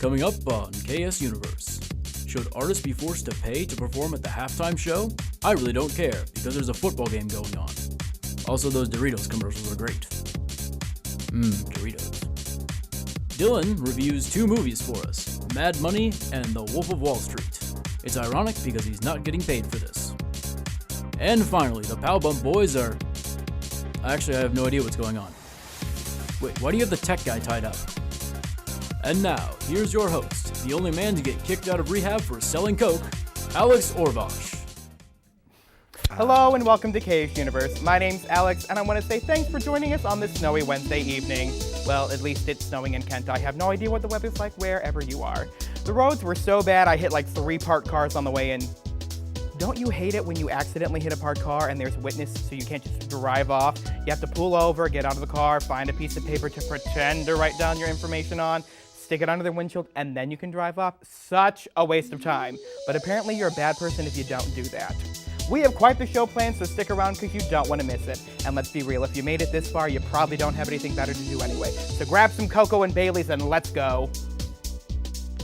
Coming up on KSUniverse. Should artists be forced to pay to perform at the halftime show? I really don't care, because there's a football game going on. Also, those Doritos commercials are great. Doritos. Dylan reviews 2 movies for us, Mad Money and The Wolf of Wall Street. It's ironic because he's not getting paid for this. And finally, the Pow Bump Boys are... Actually, I have no idea what's going on. Wait, why do you have the tech guy tied up? And now, here's your host, the only man to get kicked out of rehab for selling coke, Alex Orbosh. Hello and welcome to KSUniverse. My name's Alex, and I want to say thanks for joining us on this snowy Wednesday evening. Well, at least it's snowing in Kent. I have no idea what the weather's like wherever you are. The roads were so bad, I hit like 3 parked cars on the way in. Don't you hate it when you accidentally hit a parked car and there's witness so you can't just drive off? You have to pull over, get out of the car, find a piece of paper to pretend to write down your information on, stick it under the windshield, and then you can drive off? Such a waste of time. But apparently you're a bad person if you don't do that. We have quite the show planned, so stick around because you don't want to miss it. And let's be real, if you made it this far, you probably don't have anything better to do anyway. So grab some cocoa and Baileys and let's go.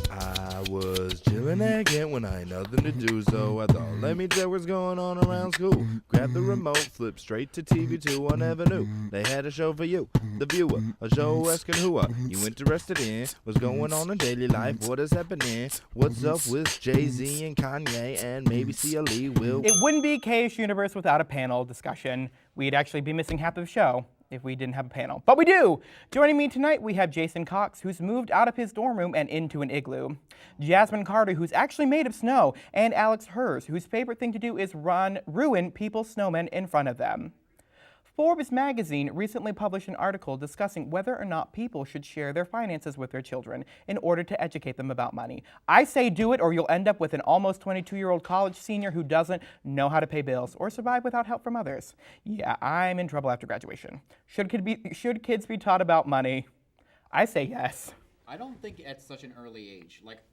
I was chillin' again when I had nothing to do, so I thought, let me check what's going on around school. Grab the remote, flip straight to TV2. I never knew they had a show for you, the viewer, a show asking who are you interested in, what's going on in daily life, what is happening, what's up with Jay-Z and Kanye, and maybe CLE will. It wouldn't be KSUniverse without a panel discussion. We'd actually be missing half of the show if we didn't have a panel. But we do! Joining me tonight, we have Jason Cox, who's moved out of his dorm room and into an igloo. Jasmine Carter, who's actually made of snow. And Alex Hers, whose favorite thing to do is ruin people's snowmen in front of them. Forbes magazine recently published an article discussing whether or not people should share their finances with their children in order to educate them about money. I say do it, or you'll end up with an almost 22-year-old college senior who doesn't know how to pay bills or survive without help from others. Yeah, I'm in trouble after graduation. Should kids be taught about money? I say yes. I don't think at such an early age. Like,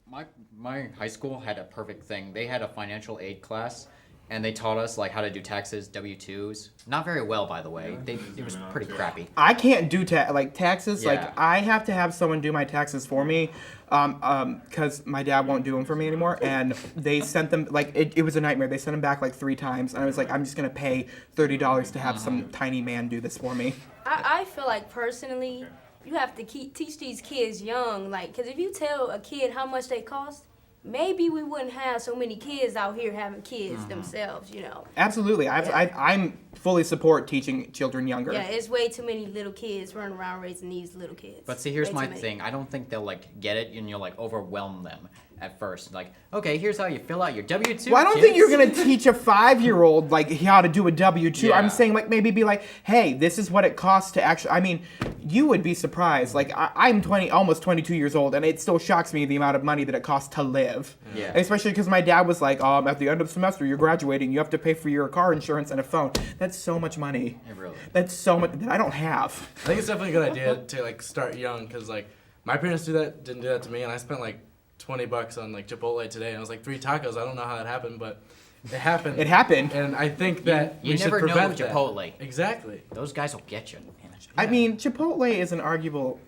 my high school had a perfect thing. They had a financial aid class, and they taught us like how to do taxes, W-2s. Not very well, by the way. It was pretty crappy. I can't do taxes. Yeah. Like, I have to have someone do my taxes for me, because my dad won't do them for me anymore. And they sent them, like, it was a nightmare. They sent them back like 3 times, and I was like, I'm just gonna pay $30 to have some tiny man do this for me. I feel like personally, you have to teach these kids young, like, because if you tell a kid how much they cost, maybe we wouldn't have so many kids out here having kids themselves, you know. Absolutely. I'm fully support teaching children younger. Yeah, it's way too many little kids running around raising these little kids. But see, here's Way my too many. thing. I don't think they'll like get it, and you'll like overwhelm them at first. Like, okay, here's how you fill out your W-2. Well, I don't think you're going to teach a 5-year-old, like, how to do a W-2. Yeah. I'm saying, like, maybe be like, hey, this is what it costs to actually... I mean, you would be surprised. Like, I'm almost 22 years old, and it still shocks me the amount of money that it costs to live. Yeah. Especially because my dad was like, at the end of the semester, you're graduating, you have to pay for your car insurance and a phone. That's so much money. It really is. That's so much that I don't have. I think it's definitely a good idea to like start young, because like my parents didn't do that to me, and I spent like $20 on like Chipotle today, and it was like 3 tacos. I don't know how that happened, but it happened. It happened. And I think that You we should never know prevent with that. Chipotle. Exactly. Those guys will get you. I mean, Chipotle is an arguable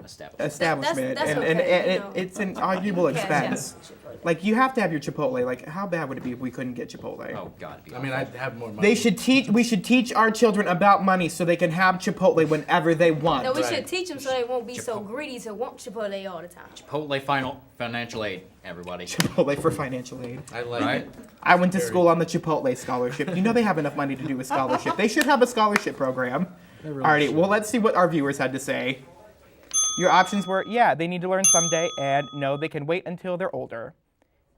establishment, That's and okay, you know. it's an arguable expense. Yeah. Like, you have to have your Chipotle. Like, how bad would it be if we couldn't get Chipotle? Oh God. I mean, I'd have more money. We should teach our children about money so they can have Chipotle whenever they want. No, we Right. should teach them so they won't be so greedy to want Chipotle all the time. Chipotle financial aid, everybody. Chipotle for financial aid. I like Right? it. I went to school on the Chipotle scholarship. You know they have enough money to do a scholarship. They should have a scholarship program. Alrighty, well, let's see what our viewers had to say. Your options were, yeah, they need to learn someday, and no, they can wait until they're older.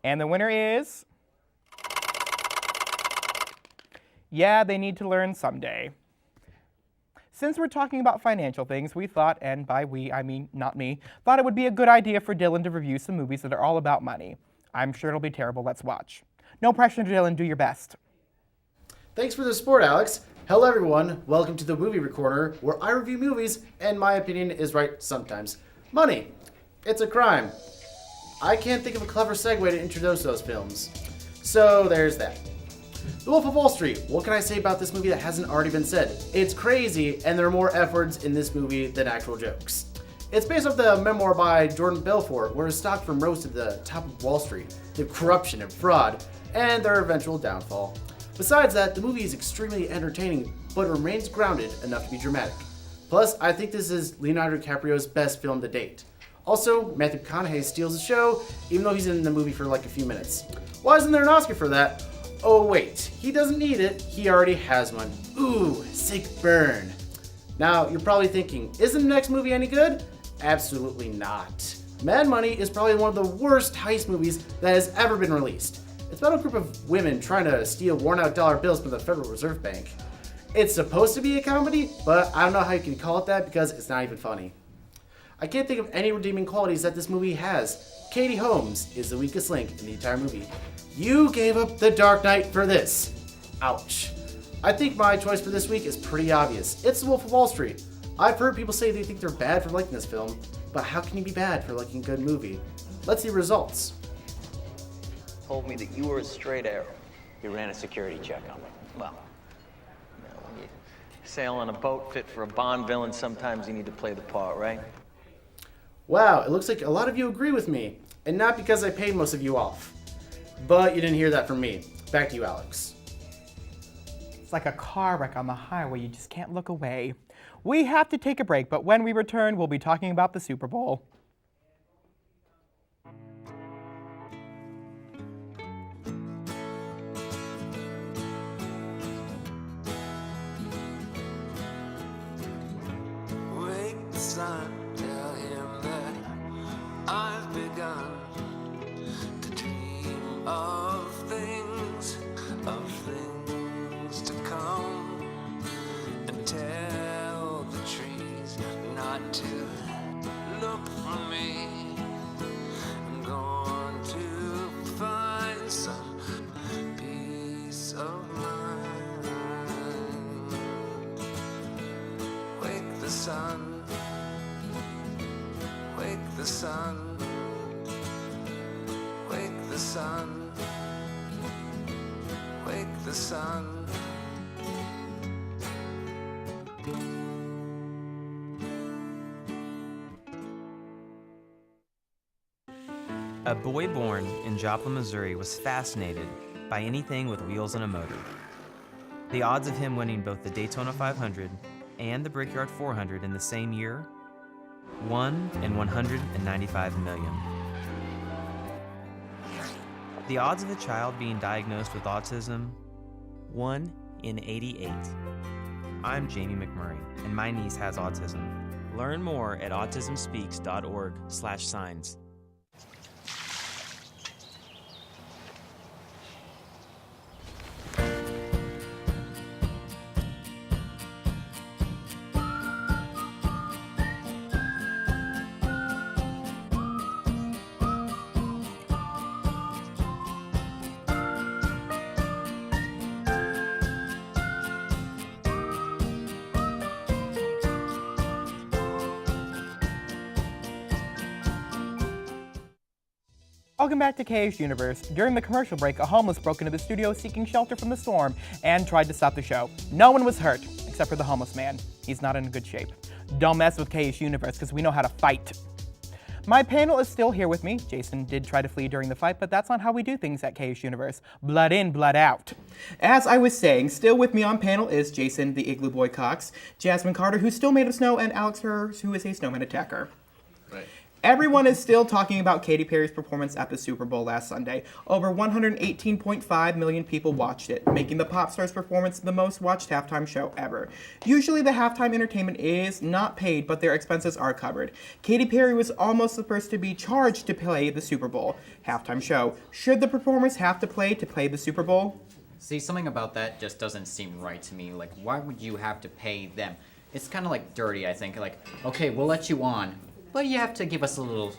And the winner is... yeah, they need to learn someday. Since we're talking about financial things, we thought, and by we, I mean not me, thought it would be a good idea for Dylan to review some movies that are all about money. I'm sure it'll be terrible. Let's watch. No pressure, Dylan. Do your best. Thanks for the support, Alex. Hello, everyone. Welcome to the Movie Recorder, where I review movies, and my opinion is right sometimes. Money. It's a crime. I can't think of a clever segue to introduce those films. So there's that. The Wolf of Wall Street. What can I say about this movie that hasn't already been said? It's crazy, and there are more F words in this movie than actual jokes. It's based off the memoir by Jordan Belfort, where his stock firm rose to the top of Wall Street, the corruption and fraud, and their eventual downfall. Besides that, the movie is extremely entertaining, but remains grounded enough to be dramatic. Plus, I think this is Leonardo DiCaprio's best film to date. Also, Matthew McConaughey steals the show, even though he's in the movie for like a few minutes. Why isn't there an Oscar for that? Oh wait, he doesn't need it, he already has one. Ooh, sick burn. Now, you're probably thinking, isn't the next movie any good? Absolutely not. Mad Money is probably one of the worst heist movies that has ever been released. It's about a group of women trying to steal worn out dollar bills from the Federal Reserve Bank. It's supposed to be a comedy, but I don't know how you can call it that because it's not even funny. I can't think of any redeeming qualities that this movie has. Katie Holmes is the weakest link in the entire movie. You gave up The Dark Knight for this. Ouch. I think my choice for this week is pretty obvious. It's The Wolf of Wall Street. I've heard people say they think they're bad for liking this film, but how can you be bad for liking a good movie? Let's see results. Told me that you were a straight arrow. You ran a security check on me. Well, when you sail on a boat fit for a Bond villain, sometimes you need to play the part, right? Wow, it looks like a lot of you agree with me, and not because I paid most of you off. But you didn't hear that from me. Back to you, Alex. It's like a car wreck on the highway. You just can't look away. We have to take a break, but when we return, we'll be talking about the Super Bowl. Wake the sun, tell him that I've begun to dream of things to come, and tell the trees not to look for me. I'm going to find some peace of mind. Wake the sun, wake the sun, wake the sun, wake the sun. A boy born in Joplin, Missouri was fascinated by anything with wheels and a motor. The odds of him winning both the Daytona 500 and the Brickyard 400 in the same year? 1 in 195 million. The odds of a child being diagnosed with autism? 1 in 88. I'm Jamie McMurray, and my niece has autism. Learn more at autismspeaks.org/signs. Welcome back to KSUniverse. During the commercial break, a homeless broke into the studio seeking shelter from the storm and tried to stop the show. No one was hurt, except for the homeless man. He's not in good shape. Don't mess with KSUniverse, because we know how to fight. My panel is still here with me. Jason did try to flee during the fight, but that's not how we do things at KSUniverse. Blood in, blood out. As I was saying, still with me on panel is Jason, the Igloo Boy Cox, Jasmine Carter, who's still made of snow, and Alex Hers, who is a snowman attacker. Right. Everyone is still talking about Katy Perry's performance at the Super Bowl last Sunday. Over 118.5 million people watched it, making the pop star's performance the most watched halftime show ever. Usually the halftime entertainment is not paid, but their expenses are covered. Katy Perry was almost the first to be charged to play the Super Bowl halftime show. Should the performers have to play the Super Bowl? See, something about that just doesn't seem right to me. Like, why would you have to pay them? It's kind of like dirty, I think. Like, okay, we'll let you on, but you have to give us a little,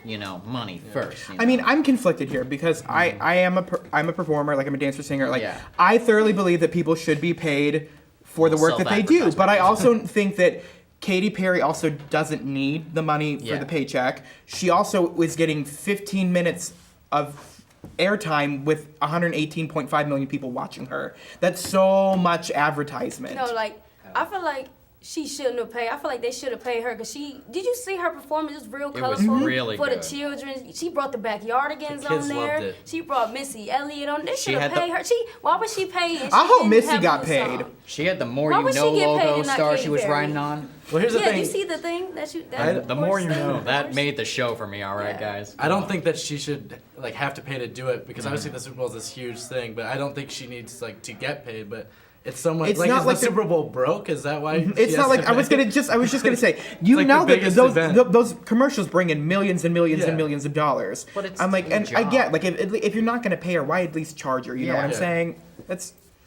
money first. I mean, I'm conflicted here because I'm a performer, like I'm a dancer, singer. Like, Yeah. I thoroughly believe that people should be paid for the work that they do. But I also think that Katy Perry also doesn't need the money for the paycheck. She also was getting 15 minutes of airtime with 118.5 million people watching her. That's so much advertisement. No, like, I feel like she shouldn't have paid. I feel like they should have paid her because did you see her performance? It was real It was colorful really for good. the children. She brought the Backyardigans The on kids there. loved it. She brought Missy Elliott on. They She should have had paid her. Why was she paid? and I she hope didn't Missy have got the paid. song? She had the More Why You would she Know get paid logo and not star Katy she was Perry? riding on. Well, here's the Yeah, thing. you see the thing that you. And the more you horse know, thing? that made the show for me. All right, guys. I don't think that she should like have to pay to do it because obviously the Super Bowl is this huge thing, but I don't think she needs like to get paid. But it's so much. It's Like, not is like the Super Bowl broke? Is that why? It's she not has like to I was pay? just gonna say. You like know the that biggest those event. those commercials bring in millions and millions and Yeah. millions of dollars. But it's I'm like, a and I job. get like if you're not gonna pay her, why at least charge her? You know Yeah. what I'm Yeah. saying?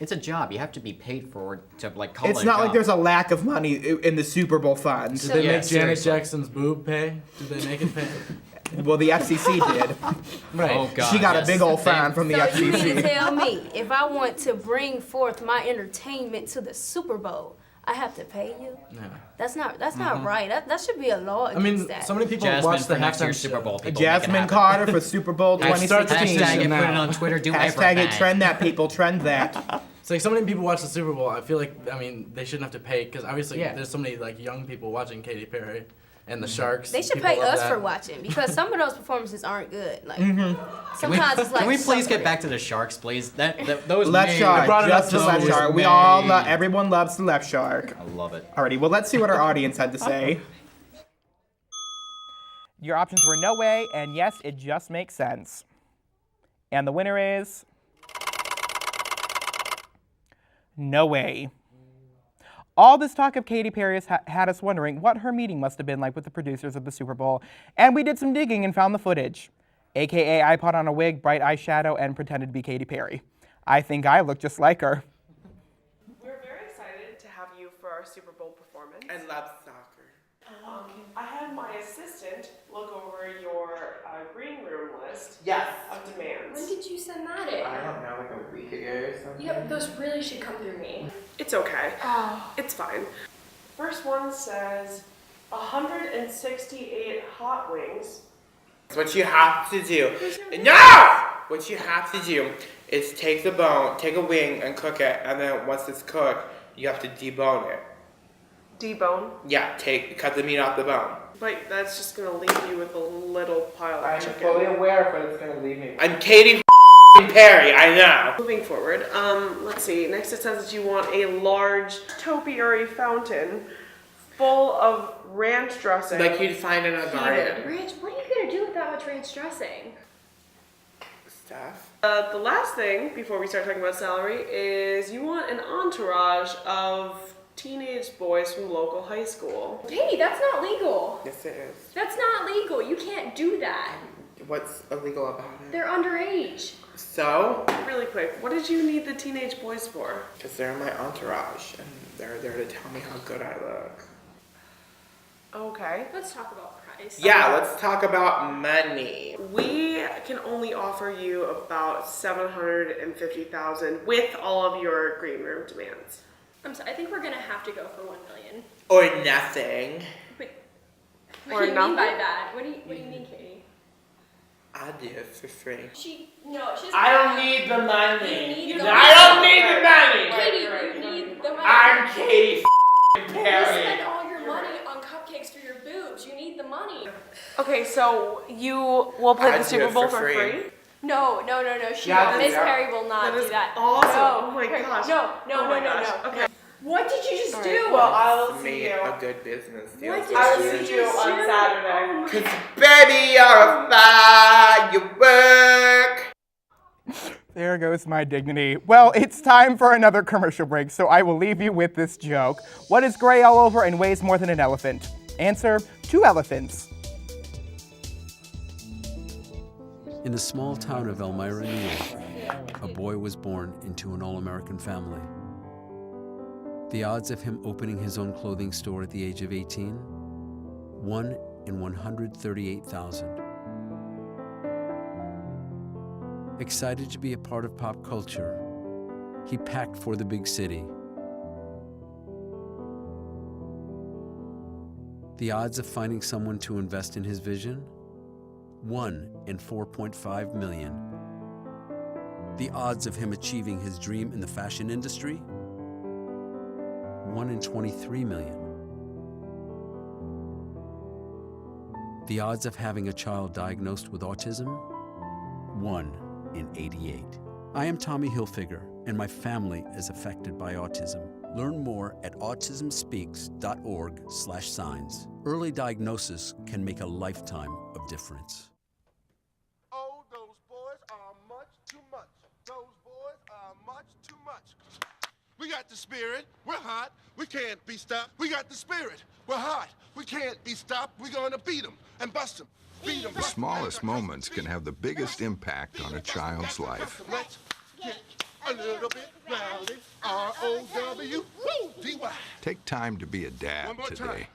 It's a job. You have to be paid for to like call It's it a not like job. there's a lack of money in the Super Bowl funds. Did they Yeah, make Janet seriously. Jackson's boob pay? Did they make it pay? Well, the FCC did. Right. Oh God. She got yes. a big old fine from the So you mean to FCC. tell me if I want to bring forth my entertainment to the Super Bowl, I have to pay you? Yeah. That's not right. That should be a law I against mean, that. so many people Jasmine watch the for next halftime year's Super show. Bowl. People make it Jasmine happen. Carter for Super Bowl Hashtag 2016. Hashtag it, put it now. on Twitter. Do Hashtag everything. it, trend that, people, trend that. It's like so many people watch the Super Bowl. I feel like I mean they shouldn't have to pay because obviously Yeah. there's so many like young people watching Katy Perry and the Sharks. they should People pay love us that. for watching because some of those performances aren't good. Like Mm-hmm. sometimes it's like. Can we please suffering. get back to the Sharks, please? Those Left made- shark, brought it up just the to left those shark. We made. all, everyone loves the left shark. I love it. Alrighty, well, let's see what our audience had to say. Your options were no way, and yes, it just makes sense. And the winner is no way. All this talk of Katy Perry has had us wondering what her meeting must have been like with the producers of the Super Bowl, and we did some digging and found the footage. AKA, I put on a wig, bright eyeshadow, and pretended to be Katy Perry. I think I look just like her. We're very excited to have you for our Super Bowl performance. I love soccer. I had my assistant look over your green room list Yes. of demands. When did you send that in? I don't know, like a week ago or something. Yep, those really should come through me. It's okay. Oh. It's fine. First one says 168 hot wings. What you have to do, no! What you have to do is take the bone, take a wing and cook it, and then once it's cooked, you have to debone it. Debone. Yeah, cut the meat off the bone. But that's just gonna leave you with a little pile of I'm chicken. fully aware of what it's gonna leave me. I'm Katy Perry, I know. Moving forward, let's see. Next it says that you want a large topiary fountain full of ranch dressing. Like you'd find in a garden. Ranch, what are you gonna do with that much ranch dressing? Stuff. The last thing, before we start talking about salary, is you want an entourage of teenage boys from local high school. Hey, that's not legal. Yes, it is. That's not legal. You can't do that. What's illegal about it? They're underage. So? Really quick, what did you need the teenage boys for? Because they're my entourage, and they're there to tell me how good I look. Okay. Let's talk about price. Yeah, let's talk about money. We can only offer you about $750,000 with all of your green room demands. I'm sorry, I think we're gonna have to go for $1 million. Or nothing. But Or what do you mean by nothing? that? What do you mean, Katie? I'll do it for free. She's I don't need the money. You need the I don't need the money. Katie, you need the money. I'm Katy You Perry. spend all your money on cupcakes for your boobs. You need the money. Okay, so you will play I'd the do Super it Bowl for for free. free? No. She Yeah, won't. Miss yeah. Perry will not That do is that. awesome. No. Oh my gosh. No. Oh my gosh. Okay. What did you just All do? right, well, I will It's see made you. a good business deal. What did I will you see you just on do? Saturday. Cause baby, you're a firework. There goes my dignity. Well, it's time for another commercial break, so I will leave you with this joke. What is gray all over and weighs more than an elephant? Answer, 2 elephants. In the small town of Elmira, New York, a boy was born into an all-American family. The odds of him opening his own clothing store at the age of 18? 1 in 138,000. Excited to be a part of pop culture, he packed for the big city. The odds of finding someone to invest in his vision? 1 in 4.5 million. The odds of him achieving his dream in the fashion industry? 1 in 23 million. The odds of having a child diagnosed with autism? 1 in 88. I am Tommy Hilfiger, and my family is affected by autism. Learn more at autismspeaks.org/signs. Early diagnosis can make a lifetime of difference. Oh, those boys are much too much. Those boys are much too much. We got the spirit. We're hot. We can't be stopped. We got the spirit. We're hot. We can't be stopped. We're going to beat them and bust them. Beat them. The smallest moments can have the biggest impact on a child's life. Let's get a little bit rowdy. R-O-W-D-Y. Take time to be a One dad more time. today.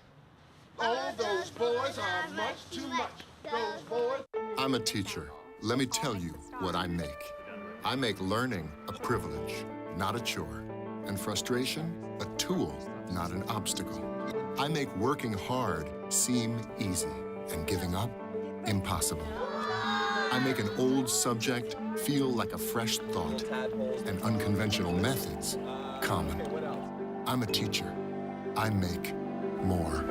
Oh, those boys are much too much. Those boys. I'm a teacher. Let me tell you what I make. I make learning a privilege, not a chore, and frustration a tool, not an obstacle. I make working hard seem easy and giving up impossible. I make an old subject feel like a fresh thought and unconventional methods common. I'm a teacher. I make more.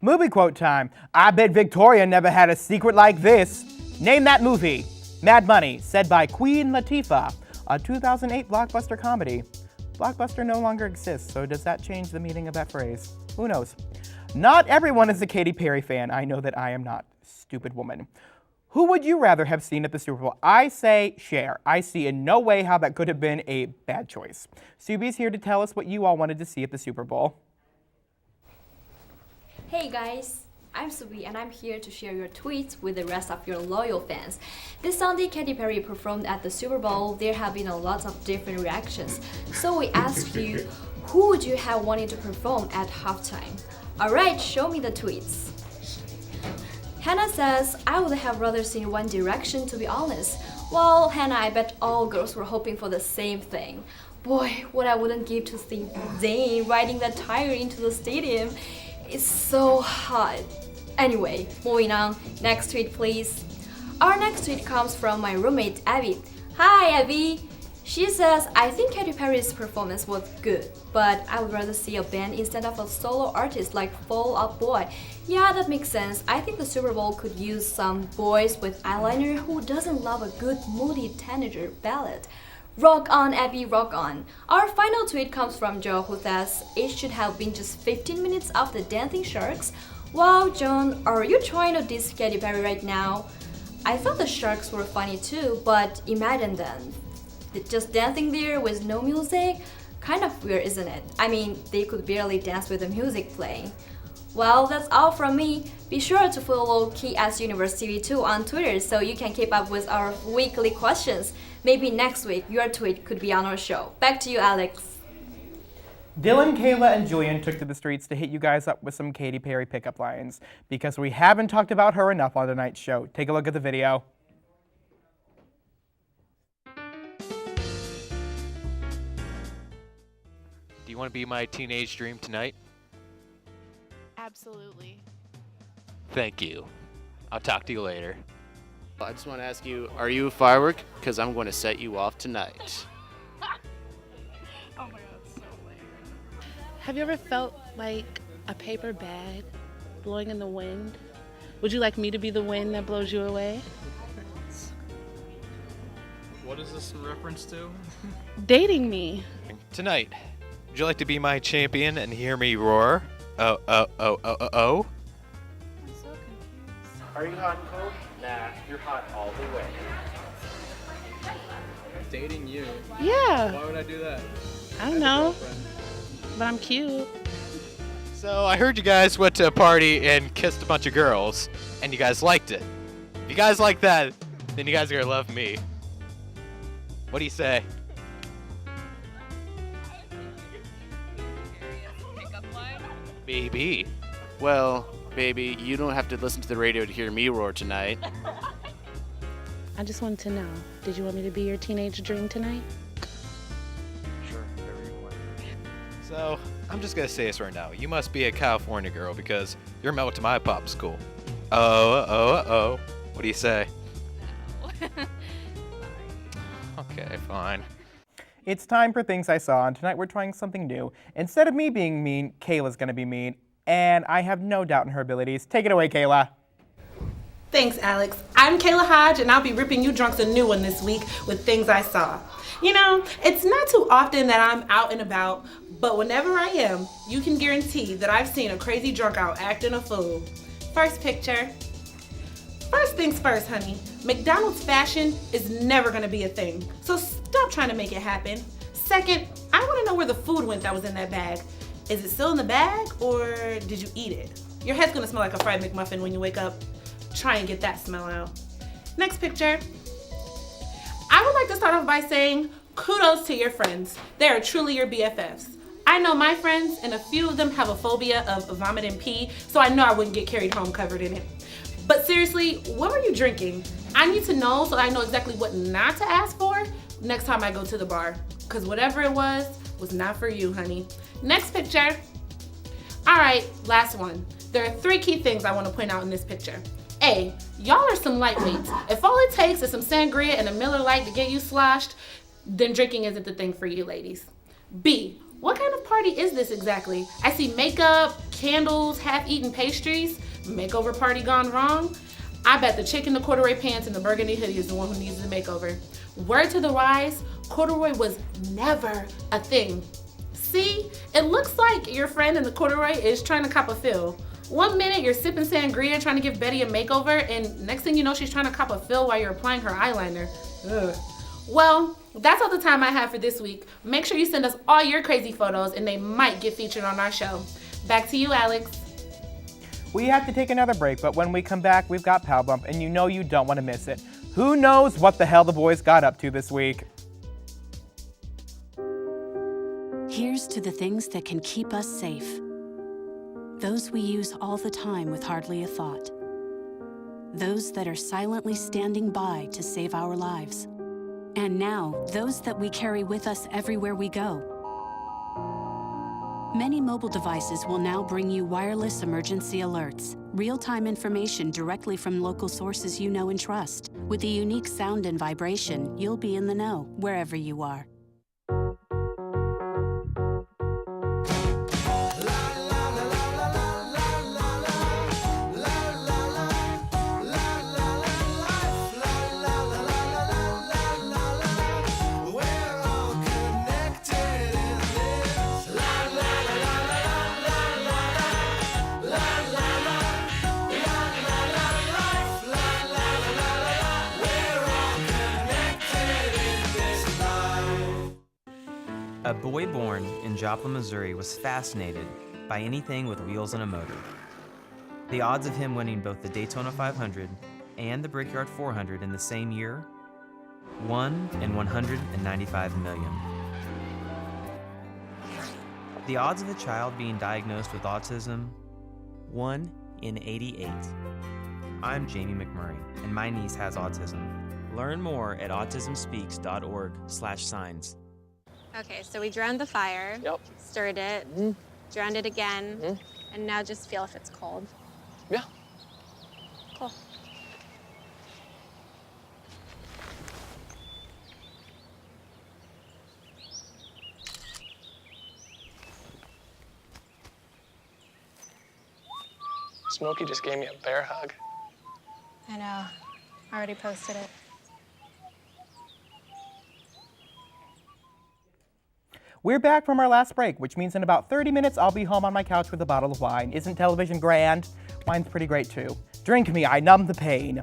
Movie quote time. I bet Victoria never had a secret like this. Name that movie. Mad Money, said by Queen Latifah, a 2008 blockbuster comedy. Blockbuster no longer exists, so does that change the meaning of that phrase? Who knows? Not everyone is a Katy Perry fan. I know that I am not. Stupid woman. Who would you rather have seen at the Super Bowl? I say Cher. I see in no way how that could have been a bad choice. Subi's here to tell us what you all wanted to see at the Super Bowl. Hey guys, I'm Subi and I'm here to share your tweets with the rest of your loyal fans. This Sunday, Katy Perry performed at the Super Bowl. There have been a lot of different reactions. So we asked you, who would you have wanted to perform at halftime? Alright, show me the tweets. Hannah says, I would have rather seen One Direction, to be honest. Well, Hannah, I bet all girls were hoping for the same thing. Boy, what I wouldn't give to see Zayn riding that tire into the stadium. It's so hot. Anyway, moving on. Next tweet, please. Our next tweet comes from my roommate, Abby. Hi, Abby. She says, I think Katy Perry's performance was good, but I would rather see a band instead of a solo artist like Fall Out Boy. Yeah, that makes sense. I think the Super Bowl could use some boys with eyeliner who doesn't love a good moody teenager ballad. Rock on, Abby, rock on. Our final tweet comes from Joe, who says, it should have been just 15 minutes of the Dancing Sharks. Wow, John, are you trying to diss Katy Perry right now? I thought the Sharks were funny too, but imagine them just dancing there with no music? Kind of weird, isn't it? I mean, they could barely dance with the music playing. Well, that's all from me. Be sure to follow KSUniverse TV2 on Twitter so you can keep up with our weekly questions. Maybe next week your tweet could be on our show. Back to you, Alex. Dylan, Kayla, and Julian took to the streets to hit you guys up with some Katy Perry pickup lines because we haven't talked about her enough on tonight's show. Take a look at the video. Do you want to be my teenage dream tonight? Absolutely. Thank you. I'll talk to you later. I just want to ask you, are you a firework? Because I'm going to set you off tonight. Oh my god, so lame. Have you ever felt like a paper bag blowing in the wind? Would you like me to be the wind that blows you away? What is this in reference to? Dating me. Tonight, would you like to be my champion and hear me roar? Oh, oh, oh, oh, oh, oh. Are you hot and cold? Nah, you're hot all the way. Dating you? Yeah. Why would I do that? I don't know. But I'm cute. So I heard you guys went to a party and kissed a bunch of girls, and you guys liked it. If you guys like that, then you guys are gonna love me. What do you say? Maybe. Well, baby, you don't have to listen to the radio to hear me roar tonight. I just wanted to know, did you want me to be your teenage dream tonight? Sure, whatever you want. So, I'm just gonna say this right now. You must be a California girl because you're melted to my popsicle. Oh. What do you say? No. Okay, fine. It's time for Things I Saw, and tonight we're trying something new. Instead of me being mean, Kayla's gonna be mean, and I have no doubt in her abilities. Take it away, Kayla. Thanks, Alex. I'm Kayla Hodge, and I'll be ripping you drunks a new one this week with Things I Saw. You know, it's not too often that I'm out and about, but whenever I am, you can guarantee that I've seen a crazy drunk out acting a fool. First picture. First things first, honey. McDonald's fashion is never gonna be a thing, so stop trying to make it happen. Second, I wanna know where the food went that was in that bag. Is it still in the bag, or did you eat it? Your head's gonna smell like a fried McMuffin when you wake up. Try and get that smell out. Next picture. I would like to start off by saying kudos to your friends. They are truly your BFFs. I know my friends, and a few of them have a phobia of vomit and pee, so I know I wouldn't get carried home covered in it. But seriously, what were you drinking? I need to know so I know exactly what not to ask for next time I go to the bar. Because whatever it was not for you, honey. Next picture. All right, last one. There are 3 key things I want to point out in this picture. A, y'all are some lightweights. If all it takes is some sangria and a Miller Lite to get you sloshed, then drinking isn't the thing for you ladies. B, what kind of party is this exactly? I see makeup, candles, half-eaten pastries. Makeover party gone wrong? I bet the chick in the corduroy pants and the burgundy hoodie is the one who needs the makeover. Word to the wise, corduroy was never a thing. See, it looks like your friend in the corduroy is trying to cop a fill. One minute you're sipping sangria trying to give Betty a makeover, and next thing you know she's trying to cop a fill while you're applying her eyeliner. Ugh. Well, that's all the time I have for this week. Make sure you send us all your crazy photos and they might get featured on our show. Back to you, Alex. We have to take another break, but when we come back, we've got Pal Bump, and you know you don't want to miss it. Who knows what the hell the boys got up to this week? Here's to the things that can keep us safe. Those we use all the time with hardly a thought. Those that are silently standing by to save our lives. And now, those that we carry with us everywhere we go. Many mobile devices will now bring you wireless emergency alerts, real-time information directly from local sources you know and trust. With the unique sound and vibration, you'll be in the know wherever you are. A boy born in Joplin, Missouri was fascinated by anything with wheels and a motor. The odds of him winning both the Daytona 500 and the Brickyard 400 in the same year? 1 in 195 million. The odds of a child being diagnosed with autism? 1 in 88. I'm Jamie McMurray, and my niece has autism. Learn more at autismspeaks.org/signs. Okay, so we drowned the fire, stirred it, drowned it again, and now just feel if it's cold. Yeah. Cool. Smokey just gave me a bear hug. I know. I already posted it. We're back from our last break, which means in about 30 minutes I'll be home on my couch with a bottle of wine. Isn't television grand? Wine's pretty great too. Drink me, I numb the pain.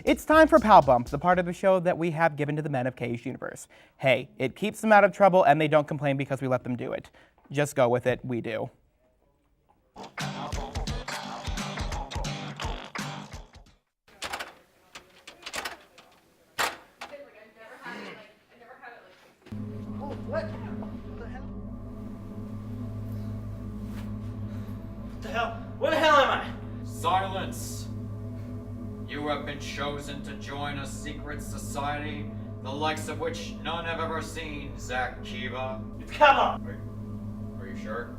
It's time for Pal Bump, the part of the show that we have given to the men of KSUniverse. Hey, it keeps them out of trouble and they don't complain because we let them do it. Just go with it, we do. Where the hell am I? Silence! You have been chosen to join a secret society, the likes of which none have ever seen, Zach Kiva. It's cover! Are you sure?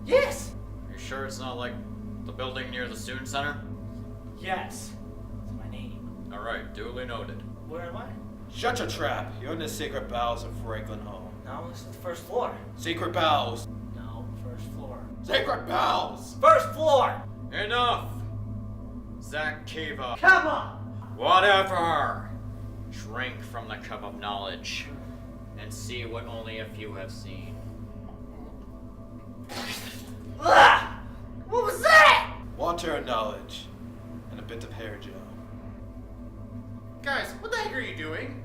Yes! Are you sure it's not like the building near the student center? Yes. It's my name. Alright, duly noted. Where am I? Shut your trap. You're in the secret bowels of Franklin Hall. No, this is the first floor. Secret bowels. No, first floor. Secret bowels. First floor! Enough! Zach Kiva. Come on! Whatever! Drink from the cup of knowledge and see what only a few have seen. Ugh! What was that? Water and knowledge. And a bit of hair gel. Guys, what the heck are you doing?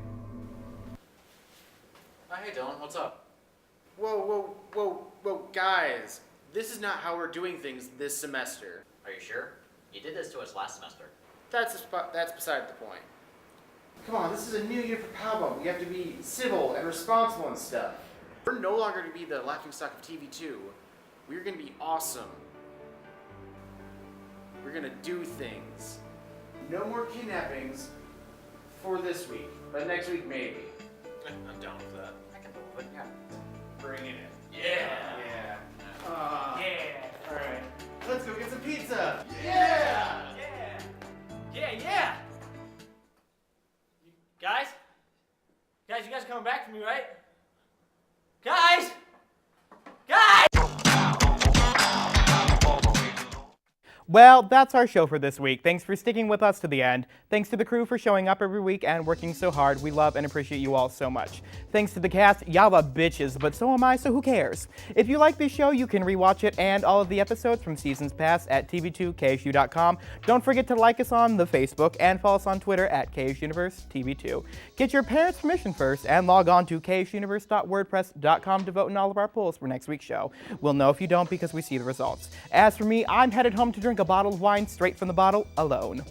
Hey Dylan, what's up? Whoa, guys. This is not how we're doing things this semester. Are you sure? You did this to us last semester. That's beside the point. Come on, this is a new year for Powbum. We have to be civil and responsible and stuff. We're no longer to be the laughingstock of TV2. We're gonna be awesome. We're gonna do things. No more kidnappings for this week, but next week maybe. I'm down with that. I can live with it, yeah. Bring it in. Yeah! Yeah. Alright. Let's go get some pizza. Yeah! Yeah! Guys? Guys, you guys coming back for me, right? Guys! Well, that's our show for this week. Thanks for sticking with us to the end. Thanks to the crew for showing up every week and working so hard. We love and appreciate you all so much. Thanks to the cast, y'all are bitches, but so am I, so who cares? If you like this show, you can rewatch it and all of the episodes from seasons past at tv2ksu.com. Don't forget to like us on the Facebook and follow us on Twitter at KSUniverse TV2. Get your parents' permission first and log on to ksuniverse.wordpress.com to vote in all of our polls for next week's show. We'll know if you don't because we see the results. As for me, I'm headed home to drink a bottle of wine straight from the bottle alone.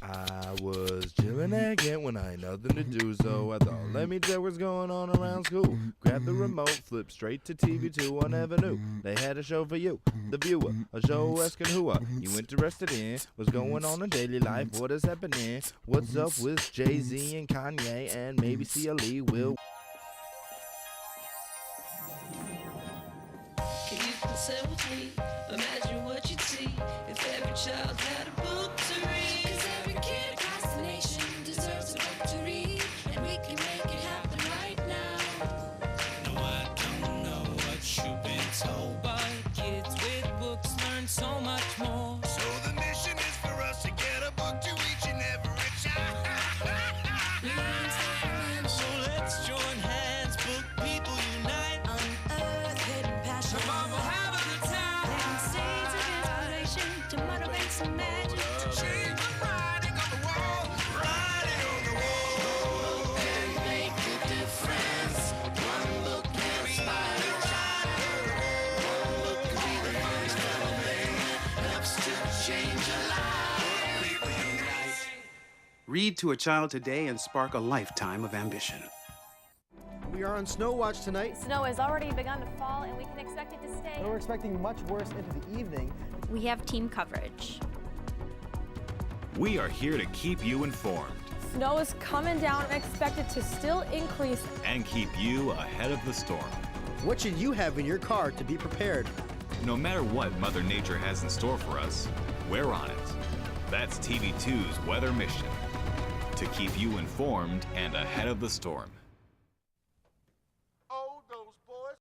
I was chillin' again when I had nothing to do, so I thought, let me check what's going on around school. Grab the remote, flip straight to TV2. I never knew they had a show for you, the viewer, a show asking who are you interested in, what's going on in daily life, what is happening, what's up with Jay-Z and Kanye, and maybe CLE will. Can you consent with me? Imagine what you'd see if every child had a book to read. 'Cause every kid across the nation deserves a book to read, and we can make it happen right now. No, I don't know what you've been told, but kids with books learn so much more. So the mission is for us to get a book to each and every child. So let's join hands, book people unite, unearth hidden passion. Come on, we'll have a good time. Planting seeds of inspiration to motivate some magic. To change the writing on the wall, writing on the wall, and make a difference. One book can inspire a child. One book can be the first thing that helps to change a life. People unite. Read to a child today and spark a lifetime of ambition. We are on Snow Watch tonight. Snow has already begun to fall, and we can expect it to stay. And we're expecting much worse into the evening. We have team coverage. We are here to keep you informed Snow is coming down and expected to still increase. and keep you ahead of the storm. What should you have in your car to be prepared? No matter what Mother Nature has in store for us, we're on it. That's TV2's weather mission, to keep you informed and ahead of the storm.